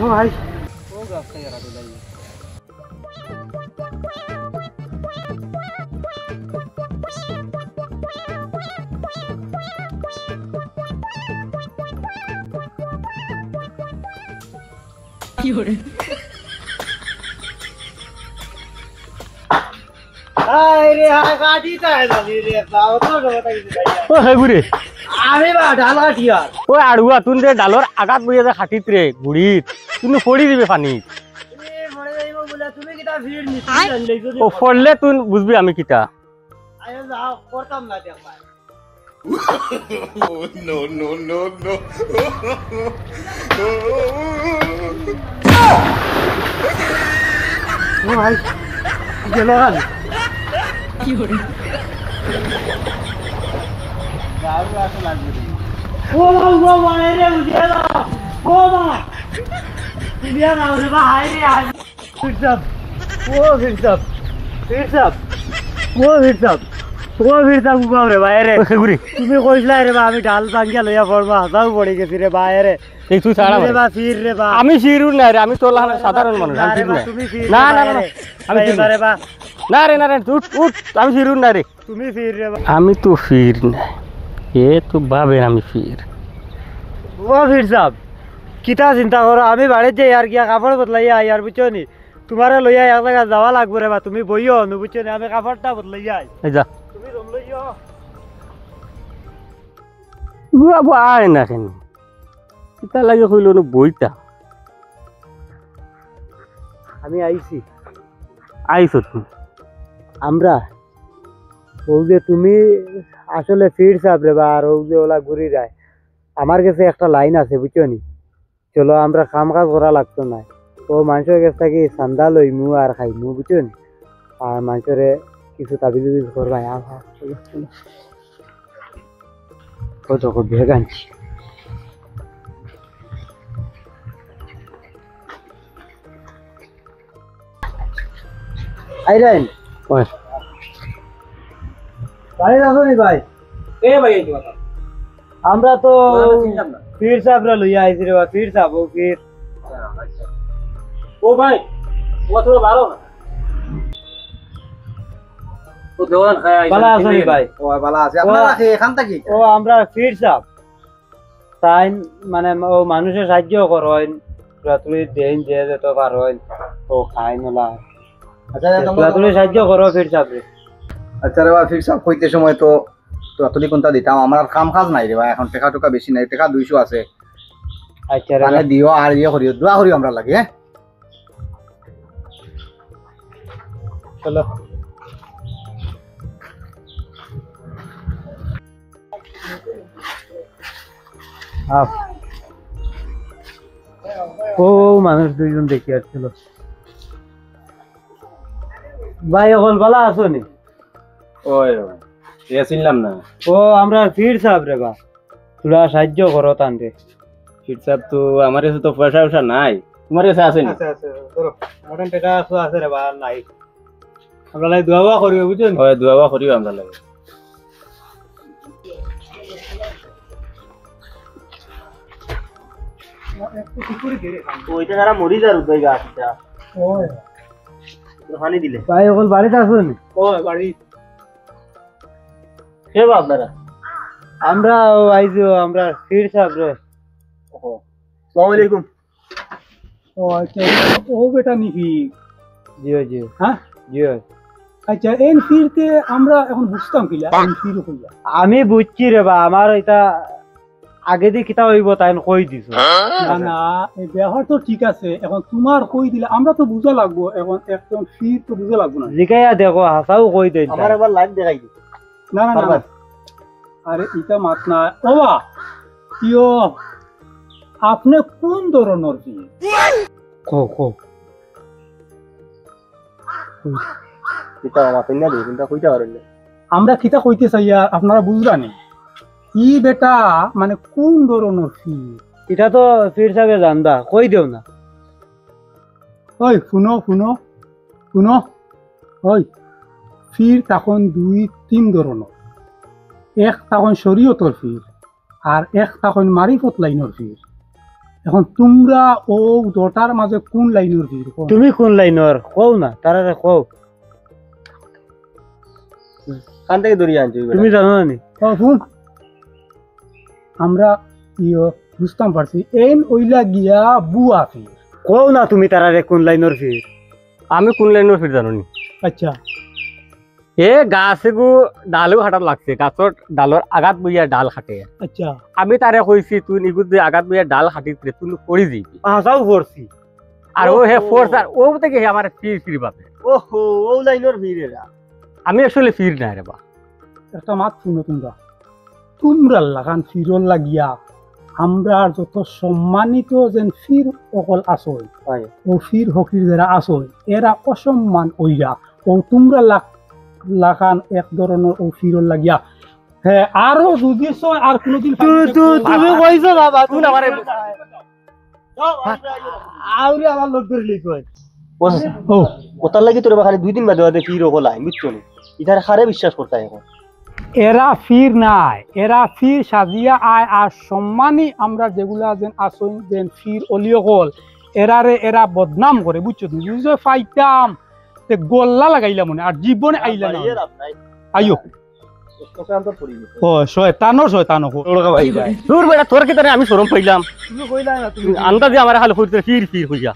ও ভাই ও গাছ খাই আর আগে কি করে আরে গাড়ি তাই দালি রে বাও তো কথা কিছু ও হে গুরে আমি বা ঢালা টিয়ার ও আড়ুয়া তুই রে ডালর আগাত বইয়া যে খাটিত রে গুড়িত তুমি পড়ি দিবে পানি এ মরে যাইব বলে তুমি কিটা ভিড় নিছি জানলে যদি ও পড়লে তুই বুঝবি আমি কিটা আয় যাও করতাম না দেখবা No, no, no, no. ও ভাই গেল গাল কি করে ও বাবা মানে রে উঠিয়ে দাও ও বাবা দিয়া না রে ভাই রে আয় ফিরসাব ও ফিরসাব ফিরসাব ও ফিরসাব ও ফিরসাব বাবা রে ভাই রে হে গুরে তুমি কইছলা রে বা আমি ডাল ভাঙ্গিয়া লইয়া পড়বা হাজাও পড়ে গেছি রে ভাই রে এই তুই ছাড়া রে বা ফির রে বা আমি শিরুর না রে আমি তোর সাধারণ মানুষ আমি শিরুর না তুমি ফির না না না আমি শিরুর রে বা না রে না রে উঠ উঠ আমি শিরুর না রে তুমি ফির রে বা আমি তো ফির না এ তো ভাবে আমি ফির ও ফিরসাব কিতা চিন্তা করো আমি বাড়িতে যাই আর গিয়া কাপড় বদলাইয়া আই আর বুঝছো নি তোমারে লইয়া এক জায়গা যাওয়া লাগবে রে বা তুমি বইও নু বুঝছো নি আমি কাপড়টা বদলাইয়া আই এই যা তুমি রুম লইও বাবা আয় না কেন কিতা লাগে কইল না বইতা আমি আইছি আইছো তুমি আমরা ও যে তুমি আসলে ফিরসাব রে বা আর ও যে ওলা ঘুরি যায় আমার কাছে একটা লাইন আছে বুঝছো নি চলো আমরা কাম কাজ করা লাগতো না ও মানুষের কাছ থেকে চান্দা লইমু আর খাইমু বুঝছো নি আর মানুষের কিছু তাবিজ করবা কত বেগ আনছি আইরেন ওই বাড়ি যাবো নি ভাই এ ভাই এই কথা আমরা তো পীর সাহেবরা লইয়া আইছি রে বা পীর সাহেব ও পীর ও ভাই ও তো ভালো না তো দেওয়ান খায় ভালো আছো নি ভাই ও ভালো আছে আপনারা এখান থেকে ও আমরা পীর সাহেব তাই মানে ও মানুষের সাহায্য করেন তুই দেন যে তো পারেন ও খাই নলা আচ্ছা তুমি সাহায্য করো পীর সাহেব রে আচ্ছা রে ভাই ফিক্স হইতে সময় তো তুলি কোনটা দিতাম আমার কাম কাজ নাই রে ভাই এখন টাকা টাকা বেশি নাই টাকা 200 আছে আচ্ছা রে মানে দিও আর ইয়ে করিও দোয়া করিও আমরা লাগে হ্যাঁ চলো ও মানুষ দুইজন দেখি আসছিল ভাই এখন ভালো আছো নি ওই এ চিনলাম না ও আমরা পীর সাহেব রে বা তোরা সাহায্য করো তানরে ফিটসাপ তো আমার কাছে তো পয়সা পয়সা নাই তোমার কাছে আছে নি আচ্ছা ধরো মোটান টাকা আছে রে বা নাই আমরা লাই দোয়া করিও বুঝছেন ওই দুয়া করিও আমরা লাগে ওইটা যারা মরি যার উদয় গাছটা ওই পানি দিলে ভাই এখন বাড়িতে আছো নি ও বাড়ি কে আপনারা আমরা আইজো আমরা পীর সাহেব রে আসসালামু আলাইকুম ও আচ্ছা ও বেটা নিকি জিও জিও হ্যাঁ জিও আচ্ছা এন ফিরতে আমরা এখন বুঝতাম কিলা এন ফির হইয়া আমি বুঝছি রে বা আমার এটা আগে দিয়ে কিতা হইব তাই কই দিছো না না এই ব্যবহার তো ঠিক আছে এখন তোমার কই দিলে আমরা তো বুঝা লাগবো এখন একদম ফির তো বুঝা লাগবো না জিকাইয়া দেখো হাসাও কই দেন আমার একবার লাইভ দেখাই দিই না না না আরে ইটা মাত না ওবা ইয়ো আপনি কোন ধরনের ফির কো কো কিতা আমার পেন্না দিই কিন্তু কইতা পারেন আমরা কিতা কইতে চাইয়া আপনারা বুঝরানি ই বেটা মানে কোন ধরনের ফির এটা তো পীর সাহেব জানবা কই দেও না ওই শুনো শুনো শুনো ওই ফির তখন 2-3 ধরনের এক তখন শরীয়তর ফির আর এক তখন মারিফত লাইনের ফির এখন তোমরা ও দুটার মাঝে কোন লাইনের ভিড় তুমি কোন লাইনের কও না তারারে কও কান থেকে দড়িয়ে আনছো তুমি জানো না নি শুন আমরা বুঝতাম পারছি এন ওইলা গিয়া বুয়া ফির কও না তুমি তারারে কোন লাইনের ফির আমি কোন লাইনের ফির জানো নি আচ্ছা এ গাছে গু ডালও হাঁটাত লাগছে গাছর ডালর আঘাত বইয়া ডাল হাঁটে আচ্ছা আমি তারে কইছি তুই নিগুদ যে আঘাত বইয়া ডাল হাঁটি তুই পড়ি যাবি আসাও করছি আর ও হে ফোর্স আর ও থেকে হে আমার ফির ফির পাবে ওহো ও লাইনের ফির এরা আমি আসলে ফির নাই রে বা একটা মাত শুনো তোমরা তোমরা লাগান ফিরল লাগিয়া আমরা যত সম্মানিত যেন ফির অকল আসই হয়। ও ফির হকির যারা আসই এরা অসম্মান ওইরা ও তোমরা লাগান এক ধরনের ও ফিরল লাগিয়া হ্যাঁ আরো যদি চয় আর কোনোদিন তুমি কইছো বাবা তুই আমারে আউরে আমার লোক ধরে কই ও ওতার লাগি তোর খালি 2 দিন বাদে বাদে ফির ওগো লাই বুঝছো নি ইধার হারে বিশ্বাস করতে এখন এরা ফির নাই এরা ফির সাজিয়া আয় আর সম্মানী আমরা যেগুলা যেন আসই যেন ফির অলিও গল এরারে এরা বদনাম করে বুঝছো তুমি বুঝছো ফাইতাম তে গোল্লা লাগাইলা মনে আর জীবনে আইলা না আইও ও শয়তানো দূর বেটা তোর কি তারে আমি শরম পাইলাম তুমি কইলা না তুমি আন্দাজে আমার খালি ফির ফির হইয়া